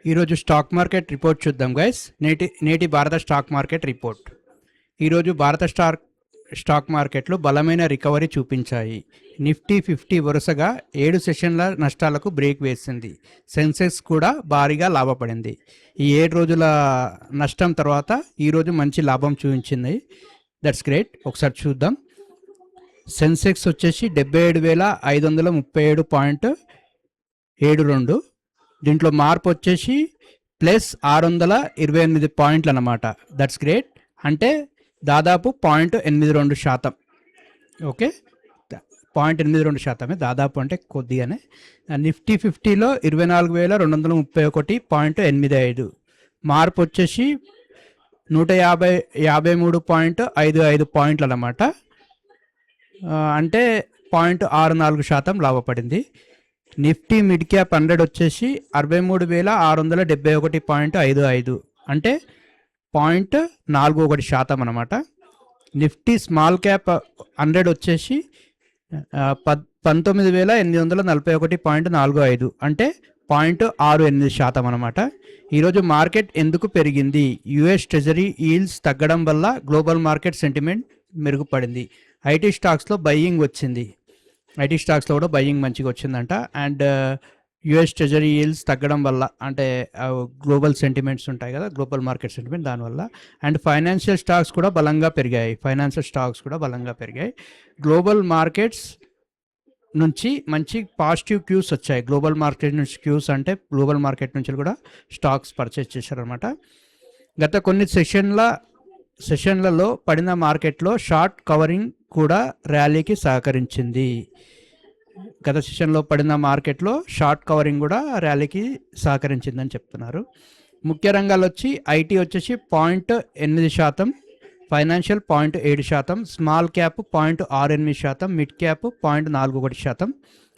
ఈరోజు stock market report చూద్దాం guys. నేటి భారత స్టాక్ మార్కెట్ రిపోర్ట్. ఈరోజు భారత స్టాక్ మార్కెట్లు బలమైన రికవరీ చూపించాయి. నిఫ్టీ 50 వరుసగా 7 సెషన్ల నష్టాలకు బ్రేక్ వేసింది. సెన్సెక్స్ కూడా భారీగా లాభపడింది. ఈ 7 రోజుల నష్టం తర్వాత ఈరోజు మంచి లాభం చూపించింది. That's great. ఒకసారి చూద్దాం. సెన్సెక్స్ వచ్చేసి 77,537.72. దీంట్లో మార్పు వచ్చేసి ప్లస్ 628 పాయింట్లు అన్నమాట. That's great. అంటే దాదాపు 0.82%. ఓకే, 0.82%. దాదాపు అంటే కొద్దిగానే. నిఫ్టీ 50లో 24,231.85. మార్పు వచ్చేసి 153.55 పాయింట్లు అన్నమాట. అంటే 0.64% లాభపడింది. నిఫ్టీ మిడ్ క్యాప్ 100 వచ్చేసి 63,671.55. అంటే 0.41% అనమాట. నిఫ్టీ స్మాల్ క్యాప్ 100 వచ్చేసి 19,841.45. అంటే 0.68% అనమాట. ఈరోజు మార్కెట్ ఎందుకు పెరిగింది? యుఎస్ ట్రెజరీ ఈల్డ్స్ తగ్గడం వల్ల గ్లోబల్ మార్కెట్ సెంటిమెంట్ మెరుగుపడింది. ఐటీ స్టాక్స్లో బయ్యింగ్ వచ్చింది. ఐటీ స్టాక్స్లో కూడా బయ్యింగ్ మంచిగా వచ్చిందంట. అండ్ యుఎస్ ట్రెజరీ ఈల్డ్స్ తగ్గడం వల్ల, అంటే గ్లోబల్ సెంటిమెంట్స్ ఉంటాయి కదా, గ్లోబల్ మార్కెట్ సెంటిమెంట్, దానివల్ల. అండ్ ఫైనాన్షియల్ స్టాక్స్ కూడా బలంగా పెరిగాయి. గ్లోబల్ మార్కెట్స్ నుంచి మంచి పాజిటివ్ క్యూస్ వచ్చాయి. గ్లోబల్ మార్కెట్ నుంచి క్యూస్ అంటే గ్లోబల్ మార్కెట్ నుంచి కూడా స్టాక్స్ పర్చేస్ చేశారనమాట. గత కొన్ని సెషన్లలో పడిన మార్కెట్లో షార్ట్ కవరింగ్ కూడా ర్యాలీకి సహకరించింది. గత సెషన్లో పడిన మార్కెట్లో షార్ట్ కవరింగ్ కూడా ర్యాలీకి సహకరించిందని చెప్తున్నారు. ముఖ్య రంగాలు వచ్చి ఐటీ వచ్చేసి 0.8%, financial 0.7%, small cap 0.68%, mid cap 0.41%.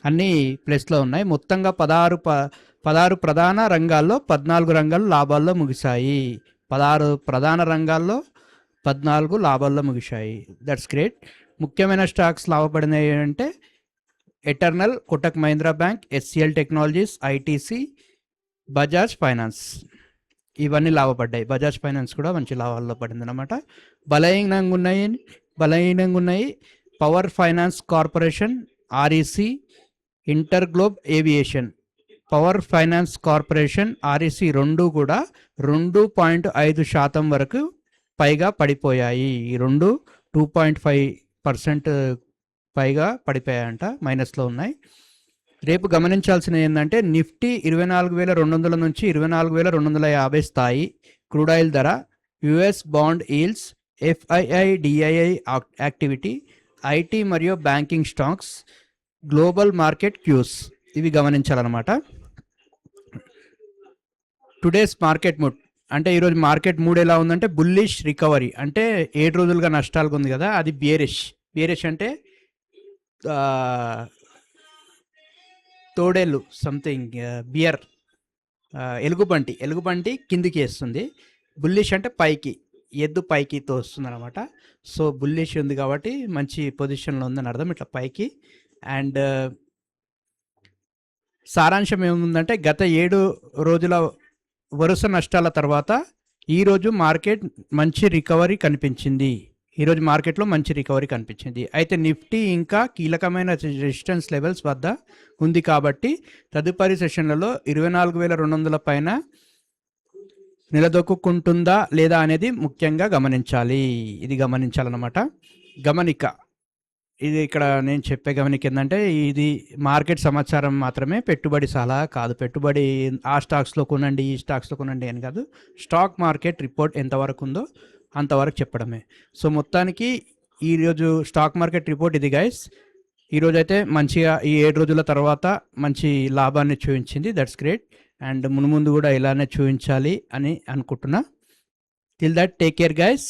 అన్నీ ప్లస్లో ఉన్నాయి. మొత్తంగా 16 ప్రధాన రంగాల్లో 14 రంగాలు లాభాల్లో ముగిశాయి. 16 ప్రధాన రంగాల్లో 14 లాభాల్లో ముగిశాయి. That's great. ముఖ్యమైన స్టాక్స్ లాభపడినాయి అంటే eternal, Kotak Mahindra bank, HCl technologies, ITC, Bajaj finance, ఇవన్నీ లాభపడ్డాయి. బజాజ్ ఫైనాన్స్ కూడా మంచి లాభాల్లో పడింది అనమాట. బలహీనంగా ఉన్నాయి power finance corporation, REC, inter globe aviation. Power finance corporation, REC రెండు కూడా 2.5% వరకు పైగా పడిపోయాయి. ఈ రెండు 2.5% పైగా పడిపోయాయంట, మైనస్లో ఉన్నాయి. రేపు గమనించాల్సిన ఏంటంటే నిఫ్టీ 24,200 నుంచి 24,250 స్థాయి, క్రూడాయిల్ ధర, US bond yields, FII DII activity, IT మరియు banking stocks, global market cues, ఇవి గమనించాలన్నమాట. టుడేస్ మార్కెట్ మూడ్ అంటే ఈరోజు మార్కెట్ మూడ్ ఎలా ఉందంటే బుల్లిష్ రికవరీ. అంటే 7 రోజులుగా నష్టాలుగా ఉంది కదా, అది బియరిష్ అంటే తోడేళ్ళు సంథింగ్, బియర్, ఎలుగుబంటి కిందికి వేస్తుంది. బుల్లిష్ అంటే పైకి, ఎద్దు పైకి తోస్తుంది అనమాట. సో బుల్లిష్ ఉంది కాబట్టి మంచి పొజిషన్లో ఉందని అర్థం, ఇట్లా పైకి. అండ్ సారాంశం ఏముందంటే గత 7 రోజుల వరుస నష్టాల తర్వాత ఈరోజు మంచి రికవరీ కనిపించింది. ఈరోజు మార్కెట్లో మంచి రికవరీ కనిపించింది. అయితే నిఫ్టీ ఇంకా కీలకమైన రెసిస్టెన్స్ లెవెల్స్ వద్ద ఉంది కాబట్టి తదుపరి సెషన్లలో 24,200 పైన నిలదొక్కుంటుందా లేదా అనేది ముఖ్యంగా ఇది గమనించాలన్నమాట. ఇది ఇక్కడ నేను చెప్పే గమనిక ఏంటంటే ఇది మార్కెట్ సమాచారం మాత్రమే, పెట్టుబడి సలహా కాదు. పెట్టుబడి ఆ స్టాక్స్లో కొనండి, ఈ స్టాక్స్లో కొనండి అని కాదు. స్టాక్ మార్కెట్ రిపోర్ట్ ఎంతవరకు ఉందో అంతవరకు చెప్పడమే. సో మొత్తానికి ఈరోజు స్టాక్ మార్కెట్ రిపోర్ట్ ఇది గైస్. ఈరోజు అయితే మంచిగా ఈ 7 రోజుల తర్వాత మంచి లాభాన్ని చూపించింది. That's great. అండ్ ముందు కూడా ఇలానే చూపించాలి అని అనుకుంటున్నా. Till that take care guys.